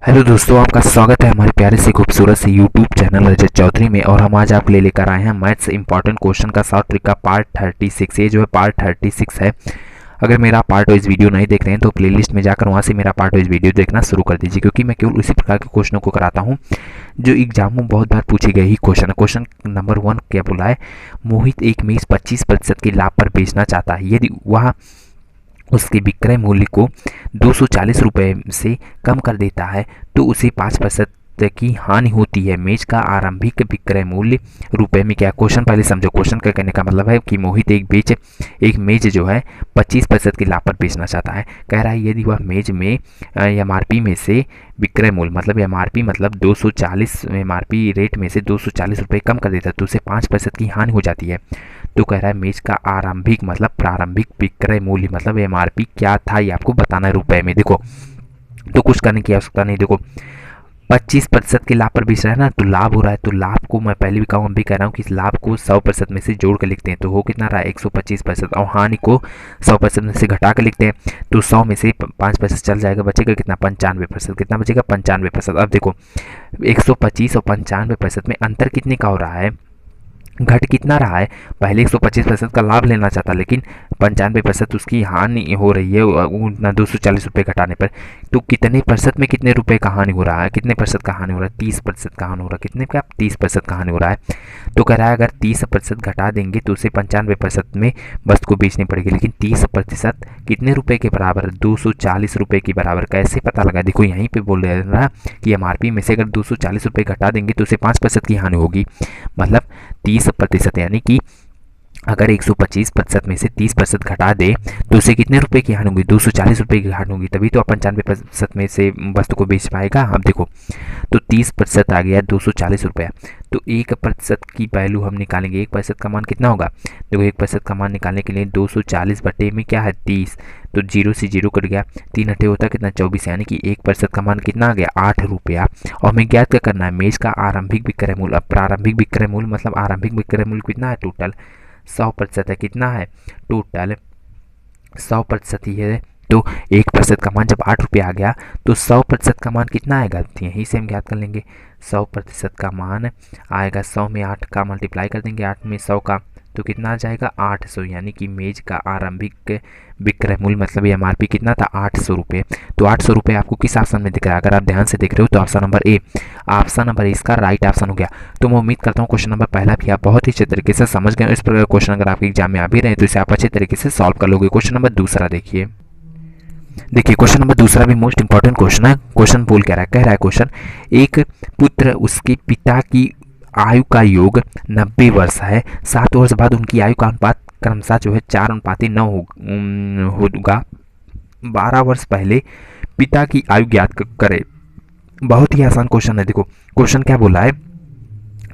Hello दोस्तों, आपका स्वागत है हमारे प्यारे से खूबसूरत से यूट्यूब चैनल रजत चौधरी में। और हम आज आपके लिए लेकर आए हैं मैथ्स इंपॉर्टेंट क्वेश्चन का शॉर्ट ट्रिक का पार्ट 36। ये जो है पार्ट 36 है। अगर मेरा पार्ट वाइज वीडियो नहीं देख रहे हैं तो प्लेलिस्ट में जाकर वहाँ से मेरा पार्ट वाइज वीडियो देखना शुरू कर दीजिए, क्योंकि मैं केवल उसी प्रकार के क्वेश्चनों को कराता हूँ जो एग्जाम में बहुत बार पूछे गए ही क्वेश्चन है। क्वेश्चन नंबर 1 क्या बोला है? मोहित एक मेज 25% के लाभ पर बेचना चाहता है। यदि वह उसके विक्रय मूल्य को 240 रुपये से कम कर देता है तो उसे 5% की हानि होती है। मेज का आरंभिक विक्रय मूल्य रुपए में क्या? क्वेश्चन पहले समझो। क्वेश्चन का कहने का मतलब है कि मोहित एक मेज जो है 25% के लाभ पर बेचना चाहता है। कह रहा है यदि वह मेज में एमआरपी में से विक्रय मूल्य मतलब एमआरपी मतलब 240 एमआरपी रेट में से 240 रुपये कम कर देता है तो उसे 5% की हानि हो जाती है। तो कह रहा है मेज का आरंभिक मतलब प्रारंभिक विक्रय मूल्य मतलब एमआरपी क्या था, ये आपको बताना है रुपए में। देखो, तो कुछ करने की आवश्यकता नहीं। देखो 25% के लाभ पर बेच रहा है ना, तो लाभ हो रहा है। तो लाभ को मैं पहले भी कहूँ, अब भी कह रहा हूँ कि इस लाभ को 100% में से जोड़ के लिखते हैं तो हो कितना रहा है 125%। और हानि को 100% में से घटा के लिखते हैं तो 100 में से 5% चल जाएगा, बचेगा कितना 95%। कितना बचेगा 95%। अब देखो 125 और 95% में अंतर कितने का हो रहा है, घट कितना रहा है? पहले 125% का लाभ लेना चाहता लेकिन 95% उसकी हानि हो रही है उतना 240 रुपये घटाने पर। तो कितने प्रतिशत में कितने रुपए का हानि हो रहा है? कितने प्रतिशत का हानि हो रहा है? 30% का हानि हो रहा है। कितने का? 30% का हानि हो रहा है। तो कह रहा है अगर 30% घटा देंगे तो उसे 95% में वस्तु को बेचनी पड़ेगी, लेकिन 30% कितने रुपए के बराबर? 240 रुपये के बराबर। कैसे पता लगा? देखो यहीं पर बोल रहा है कि एमआरपी में से अगर 240 रुपये घटा देंगे तो उसे 5% की हानि होगी, मतलब 30%। यानी कि अगर 125% में से 30% घटा दे तो उसे कितने रुपए की हानि होगी? 240 रुपये की हानि होगी, तभी तो 95% में से वस्तु को बेच पाएगा। अब देखो तो 30% आ गया 240 रुपया, तो 1% की वैल्यू हम निकालेंगे। 1% का मान कितना होगा? देखो 1% का मान निकालने के लिए 240 बटे में क्या है 30, तो 0 से 0 कट गया, 3 अठे होता है कितना 24, यानी कि 1% का मान कितना आ गया 8 रुपया। और हमें ज्ञात क्या करना है? मेज का आरंभिक विक्रय मूल्य। अब प्रारंभिक विक्रय मूल्य मतलब आरंभिक विक्रय मूल्य कितना है? टोटल 100% है। कितना है? टोटल 100% ही है। तो 1% का मान जब 8 रुपये आ गया तो 100% का मान कितना आएगा? तो यहीं से हम ज्ञात कर लेंगे। 100% का मान आएगा 100 में 8 का मल्टीप्लाई कर देंगे, 8 में 100 का, तो कितना आ जाएगा 800। यानी कि मेज का आरंभिक विक्रय मूल्य मतलब एमआरपी कितना था 800 रुपये। तो 800 रुपये आपको किस ऑप्शन में दिख रहा है? अगर आप ध्यान से देख रहे हो तो option number A, option number इसका राइट ऑप्शन हो गया। तो मैं उम्मीद करता हूँ क्वेश्चन नंबर पहला भी आप बहुत ही अच्छे तरीके से समझ गए। इस प्रकार क्वेश्चन अगर आपके एग्जाम में आ भी रहे तो इसे आप अच्छे तरीके से सॉल्व कर लोगे। क्वेश्चन नंबर दूसरा देखिए। देखिए क्वेश्चन नंबर दूसरा भी मोस्ट इंपॉर्टेंट क्वेश्चन है। क्वेश्चन बोल कह रहा है, कह रहा है क्वेश्चन, एक पुत्र उसके पिता की आयु का योग 90 वर्ष है। 7 वर्ष बाद उनकी आयु का अनुपात क्रमशः जो है 4:9 होगा। 12 वर्ष पहले पिता की आयु ज्ञात करें। बहुत ही आसान क्वेश्चन है। देखो क्वेश्चन क्या बोला है,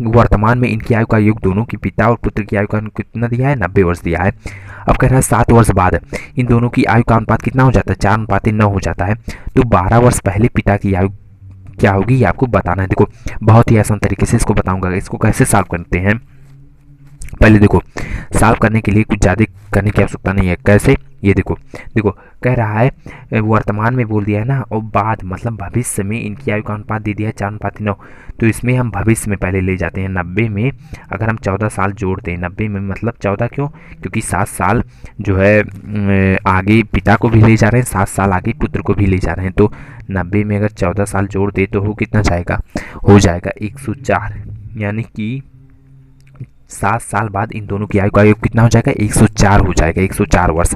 वर्तमान में इनकी आयु का योग दोनों की पिता और पुत्र की आयु का कितना दिया है? 90 वर्ष दिया है। अब कह रहा है 7 वर्ष बाद इन दोनों की आयु का अनुपात कितना हो जाता है? 4:9 हो जाता है। तो 12 वर्ष पहले पिता की आयु क्या होगी ये आपको बताना है। देखो बहुत ही आसान तरीके से इसको बताऊंगा। इसको कैसे सॉल्व करते हैं, पहले देखो सॉल्व करने के लिए कुछ ज़्यादा करने की आवश्यकता नहीं है। कैसे? ये देखो, देखो कह रहा है वर्तमान में बोल दिया है ना, और बाद मतलब भविष्य में इनकी आयु का अनुपात दे दिया है 4:9। तो इसमें हम भविष्य में पहले ले जाते हैं। 90 में अगर हम 14 साल जोड़ते हैं, 90 में मतलब 14 क्यों? क्योंकि 7 साल जो है आगे पिता को भी ले जा रहे हैं, 7 साल आगे पुत्र को भी ले जा रहे हैं। तो 90 में अगर 14 साल जोड़ दे तो हो कितना जाएगा? हो जाएगा 104। यानी कि 7 साल बाद इन दोनों की आयु का योग कितना हो जाएगा? 104 हो जाएगा, 104 वर्ष।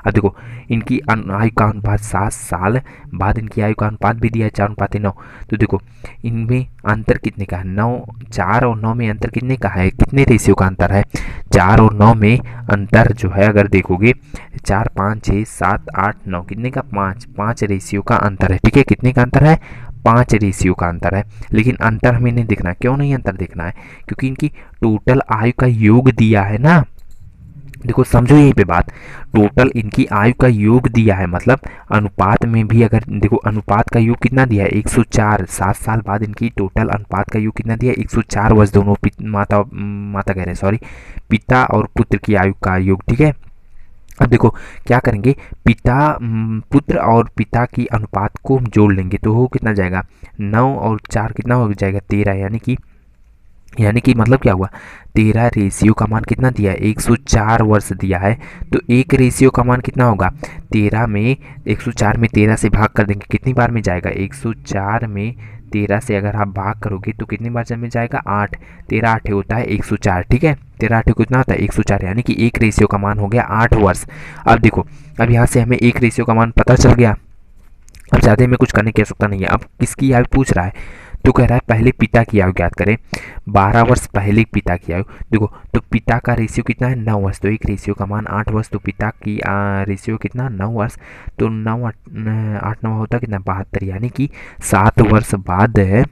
अब देखो इनकी आयु का अनुपात 7 साल बाद इनकी आयु का अनुपात भी दिया है 4:9। तो देखो इनमें अंतर कितने का है? 9, 4 और 9 में अंतर कितने का है? कितने रेशियो का अंतर है? 4 और 9 में अंतर जो है अगर देखोगे 4, 5, 6, 7, 8, 9 कितने का? 5 रेशियो का अंतर है। ठीक है, कितने का अंतर है? 5 रेशियो का अंतर है। लेकिन अंतर हमें नहीं देखना है। क्यों नहीं अंतर देखना है? क्योंकि इनकी टोटल आयु का योग दिया है ना। देखो समझो यहीं पे बात, टोटल इनकी आयु का योग दिया है मतलब अनुपात में भी अगर देखो अनुपात का योग कितना दिया है 104। 7 साल बाद इनकी टोटल अनुपात का योग कितना दिया है 104 वर्ष। दोनों माता कह रहे हैं सॉरी, पिता और पुत्र की आयु का योग। ठीक है, अब देखो क्या करेंगे, पुत्र और पिता की अनुपात को हम जोड़ लेंगे तो वो कितना जाएगा, 9 और 4 कितना हो जाएगा 13, यानी कि मतलब क्या हुआ, 13 रेशियो का मान कितना दिया है, 104 वर्ष दिया है। तो एक रेशियो का मान कितना होगा, 13 में 104 में 13 से भाग कर देंगे, कितनी बार में जाएगा, 104 में 13 से अगर आप भाग करोगे तो कितनी बार में जाएगा, 8, 13 8 होता है 104, ठीक है, 13 8 कितना होता है 104, यानी कि एक रेशियो का मान हो गया 8 वर्ष। अब देखो, अब यहाँ से हमें एक रेशियो का मान पता चल गया, अब ज़्यादा में कुछ करने की आवश्यकता नहीं है। अब किसकी आयु पूछ रहा है, तो कह रहा है पहले पिता की आयु ज्ञात करें, 12 वर्ष पहले पिता की आयु। देखो तो पिता का रेशियो कितना है, 9 वर्ष, तो एक रेशियो का मान 8 वर्ष, तो पिता की रेशियो कितना 9 वर्ष, तो 9 8 9 होता कितना 72, यानी कि 7 वर्ष बाद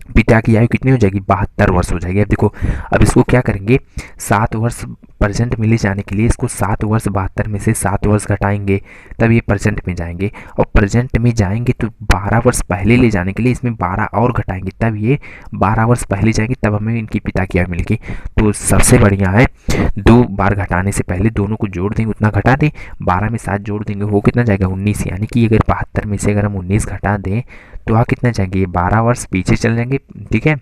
पिता की आयु कितनी हो जाएगी, 72 वर्ष हो जाएगी। अब देखो, अब इसको क्या करेंगे, 7 वर्ष प्रेजेंट में ले जाने के लिए इसको 7 वर्ष 72 में से 7 वर्ष घटाएंगे, तब ये प्रेजेंट में जाएंगे, और प्रेजेंट में जाएंगे तो 12 वर्ष पहले ले जाने के लिए इसमें 12 और घटाएंगे, तब ये 12 वर्ष पहले जाएंगे, तब हमें इनकी पिता की आयु मिलेगी। तो सबसे बढ़िया है 2 बार घटाने से पहले दोनों को जोड़ देंगे, उतना घटा दें, 12 में 7 जोड़ देंगे, वो कितना जाएगा 19, यानी कि अगर 72 में से अगर हम 19 घटा दें तो वहाँ कितना जाएंगे, ये 12 वर्ष पीछे चल जाएंगे, ठीक है।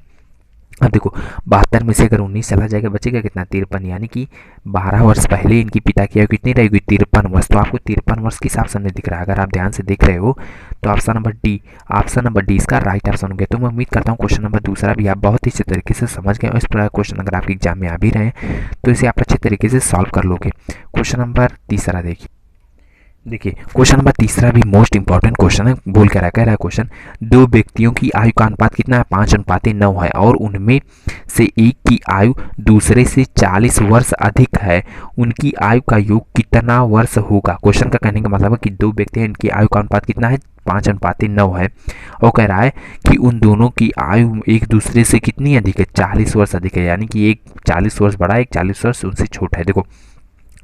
अब देखो 72 में से अगर 19 चला जाएगा, बचेगा कितना 53, यानी कि 12 वर्ष पहले इनकी पिता की आयु कितनी रहेगी, 53 वर्ष। तो आपको 53 वर्ष किस ऑप्शन में दिख रहा है, अगर आप ध्यान से देख रहे हो तो ऑप्शन नंबर डी इसका राइट ऑप्शन हो गया। तो मैं उम्मीद करता हूँ क्वेश्चन नंबर दूसरा भी आप बहुत ही अच्छे तरीके से समझ गए, और इस प्रकार क्वेश्चन अगर आपके एग्जाम में आ भी रहे हैं तो इसे आप अच्छे तरीके से सॉल्व कर लोगे। क्वेश्चन नंबर तीसरा देखिए क्वेश्चन नंबर तीसरा भी मोस्ट इंपॉर्टेंट क्वेश्चन है, बोल कर कह रहा है क्वेश्चन, दो व्यक्तियों की आयु का अनुपात कितना है, 5:9 है, और उनमें से एक की आयु दूसरे से 40 वर्ष अधिक है, उनकी आयु का योग कितना वर्ष होगा। क्वेश्चन का कहने का मतलब है कि दो व्यक्ति हैं, इनकी आयु का अनुपात कितना है, 5:9 है, और कह रहा है कि उन दोनों की आयु एक दूसरे से कितनी अधिक है, 40 वर्ष अधिक है, यानी कि एक 40 वर्ष बड़ा है, एक 40 वर्ष उनसे छोटा है। देखो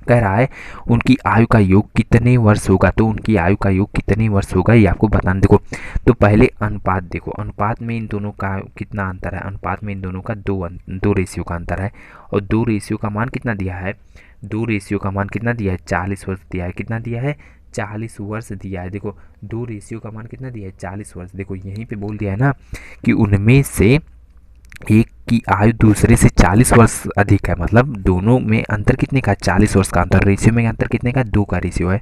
कह रहा है उनकी आयु का योग कितने वर्ष होगा, तो उनकी आयु का योग कितने वर्ष होगा ये आपको बताना। देखो तो पहले अनुपात देखो, अनुपात में इन दोनों का कितना अंतर है, अनुपात में इन दोनों का दो रेशियो का अंतर है, और 2 रेशियो का मान कितना दिया है, 2 रेशियो का मान कितना दिया है, 40 वर्ष दिया है, कितना दिया है 40 वर्ष दिया है। देखो 2 रेशियो का मान कितना दिया है 40 वर्ष, देखो यहीं पे बोल दिया है ना कि उनमें से एक की आयु दूसरे से 40 वर्ष अधिक है, मतलब दोनों में अंतर कितने का, 40 वर्ष का अंतर, रेशियो में अंतर कितने का, 2 का रेशियो है,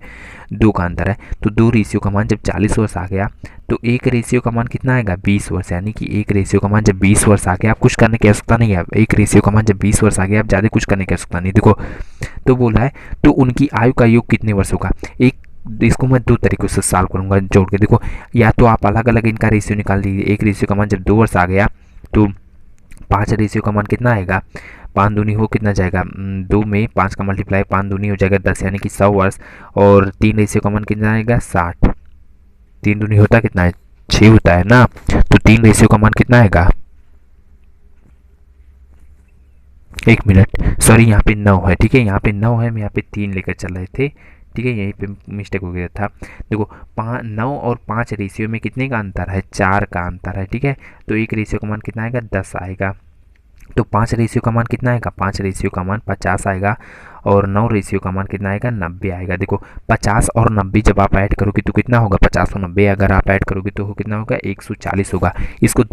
2 का अंतर है। तो 2 रेशियो का मान जब 40 वर्ष आ गया तो एक रेशियो का मान कितना आएगा 20 वर्ष, यानी कि एक रेशियो का मान जब 20 वर्ष आ गया, आप कुछ करने की आवश्यकता नहीं है, एक रेशियो का मान जब 20 वर्ष आ गया आप ज़्यादा कुछ करने की आवश्यकता नहीं। देखो तो बोला है तो उनकी आयु का योग कितने वर्ष होगा, इसको मैं 2 तरीकों से सॉल्व करूंगा जोड़ के। देखो या तो आप अलग अलग इनका रेशियो निकाल दीजिए, एक रेशियो का मान जब 2 वर्ष आ गया तो 5 रेशियो का मान कितना आएगा, 5 दूनी हो कितना जाएगा, 2 में 5 का मल्टीप्लाई 5 दूनी हो जाएगा 10, यानी कि 100 वर्ष, और 3 रेशियो का मान कितना आएगा 60, 3 दूनी होता कितना है 6 होता है ना, तो 3 रेशियो का मान कितना आएगा, 1 मिनट सॉरी यहाँ पे 9 है, ठीक है, यहाँ पे 9 है, हम यहाँ पे 3 लेकर चल रहे थे, ठीक है, यहीं पे मिस्टेक हो गया था। देखो 9 और 5 रेशियो में कितने का अंतर है, 4 का अंतर है, ठीक है, तो एक रेशियो का मान कितना आएगा 10 आएगा, तो 5 रेशियो का मान कितना आएगा, 5 रेशियो का मान 50 आएगा, और 9 रेशियो का मान कितना आएगा 90 आएगा। देखो 50 और 90 जब आप ऐड करोगे तो कितना होगा, 50 और 90 अगर आप ऐड करोगे तो कितना होगा 140 होगा। इसको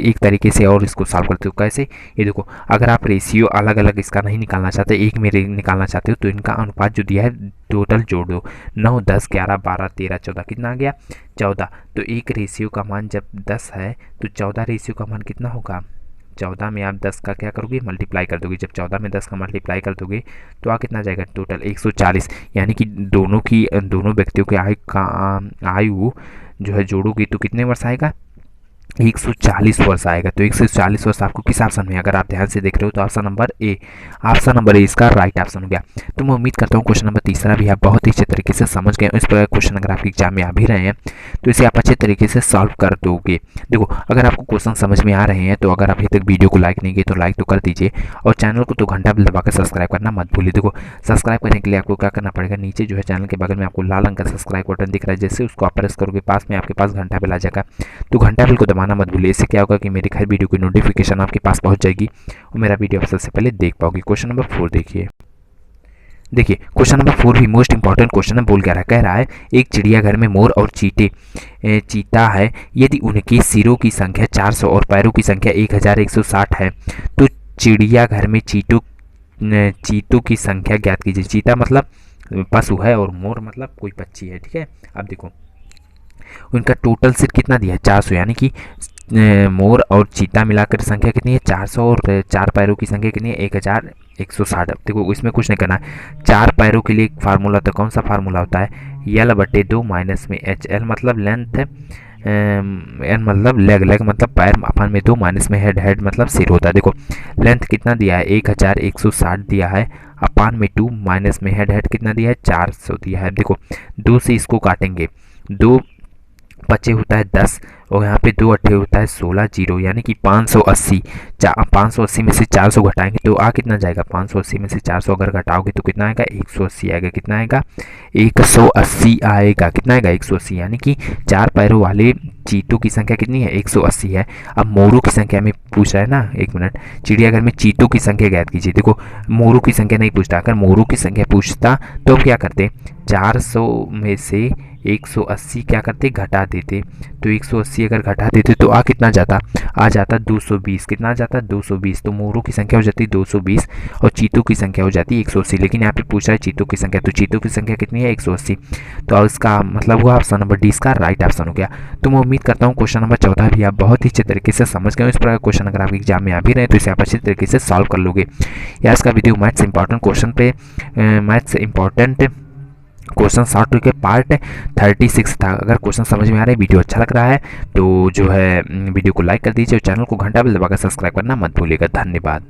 एक तरीके से और इसको सॉल्व करते हो, कैसे, ये देखो अगर आप रेशियो अलग अलग इसका नहीं निकालना चाहते, एक में निकालना चाहते हो तो इनका अनुपात जो दिया है टोटल जोड़ दो, 9 10 11 12 13 14 कितना आ गया 14, तो एक रेशियो का मान जब 10 है तो 14 रेशियो का मान कितना होगा, 14 में आप 10 का क्या करोगे मल्टीप्लाई कर दोगे, जब 14 में 10 का मल्टीप्लाई कर दोगे तो आ कितना जाएगा टोटल 140, यानी कि दोनों व्यक्तियों के आयु जो है जोड़ोगे तो कितने वर्ष आएगा 140 वर्ष आएगा। तो 140 वर्ष आपको किस ऑप्शन में, अगर आप ध्यान से देख रहे हो तो ऑप्शन नंबर ए इसका राइट ऑप्शन हो गया। तो मैं उम्मीद करता हूँ क्वेश्चन नंबर तीसरा भी आप बहुत ही अच्छे तरीके से समझ गए। इस प्रकार क्वेश्चन अगर आपके एग्जाम में आ भी रहे हैं तो इसे आप अच्छे तरीके से सॉल्व कर दोगे। देखो अगर आपको क्वेश्चन समझ में आ रहे हैं तो अगर अभी तक वीडियो को लाइक नहीं किए तो लाइक तो कर दीजिए, और चैनल को तो घंटा बिल दबाकर सब्सक्राइब करना मत भूलिए। देखो सब्सक्राइब करने के लिए आपको क्या करना पड़ेगा, नीचे जो है चैनल के बगल में आपको लाल रंग का सब्सक्राइब बटन दिख रहा है, जैसे उसको आप प्रेस करोगे पास में आपके पास घंटा बिल आ जाएगा, तो घंटा बिल को दबाना मत भूलिए। इससे क्या होगा कि मेरी हर वीडियो की नोटिफिकेशन आपके पास पहुंच जाएगी और मेरा वीडियो आप सबसे पहले देख पाओगे। क्वेश्चन नंबर 4 देखिए। देखिए क्वेश्चन नंबर 4 भी मोस्ट इंपॉर्टेंट क्वेश्चन है। बोल क्या रहा है, कह रहा है एक चिड़ियाघर में मोर और चीता है। यदि उनके सिरों की संख्या 400 और पैरों की संख्या 1160 है तो चिड़ियाघर में चीतों की संख्या ज्ञात कीजिए। चीता मतलब पशु है और मोर मतलब कोई पक्षी है, ठीक है। अब देखो उनका टोटल सिर कितना दिया है, 400, यानी कि मोर और चीता मिलाकर संख्या कितनी है, 400, और 4 पैरों की संख्या कितनी है, 1160। देखो इसमें कुछ नहीं करना है। 4 पैरों के लिए एक फार्मूला होता है, कौन सा फार्मूला होता है, L/2 माइनस में H। L मतलब लेंथ है, N मतलब लेग, लेग मतलब पैर, अपन में 2 माइनस में हेड मतलब सिर होता है। देखो लेंथ कितना दिया है, 1160 दिया है, अपान में 2 माइनस में हेड कितना दिया है, 400 दिया है। देखो 2 से इसको काटेंगे, 2 पचे होता है 10 और यहाँ पे 2 अट्ठे होता है 16, जीरो, यानी कि 580। 580 में से 400 घटाएंगे तो आ कितना जाएगा, 580 में से 400 अगर घटाओगे तो कितना आएगा, 180 आएगा। कितना आएगा, 180 आएगा। कितना आएगा, 180, यानी कि 4 पैरों वाले चीतों की संख्या कितनी है, 180 है। अब मोरों की संख्या में पूछ रहा है ना, एक मिनट, चिड़ियाघर में चीतों की संख्या ज्ञात कीजिए। देखो मोरों की संख्या नहीं पूछता, अगर मोरों की संख्या पूछता तो क्या करते, 400 में से 180 क्या करते, घटा देते। तो 180 अगर घटा देते तो आ कितना जाता, आ जाता 220। कितना आ जाता, 220। तो मोरों की संख्या हो जाती 220 और चीतों की संख्या हो जाती 180। लेकिन यहाँ पे पूछ रहा है चीतों की संख्या, तो चीतों की संख्या कितनी है, 180। तो इसका मतलब हुआ ऑप्शन नंबर डी इसका राइट ऑप्शन हो गया। तो मैं उम्मीद करता हूँ क्वेश्चन नंबर 14 भी आप बहुत ही अच्छे तरीके से समझ गए। इस प्रकार क्वेश्चन अगर आपके एग्जाम में आ भी रहे तो इसे आप अच्छे तरीके से सॉल्व कर लोगे। या इसका वीडियो मैथ्स इंपॉर्टेंट क्वेश्चन पे, मैथ्स इंपॉर्टेंट क्वेश्चन शॉर्ट के पार्ट 36 था। अगर क्वेश्चन समझ में आ रहा है, वीडियो अच्छा लग रहा है तो जो है वीडियो को लाइक कर दीजिए और चैनल को घंटा बेल दबाकर सब्सक्राइब करना मत भूलिएगा। धन्यवाद।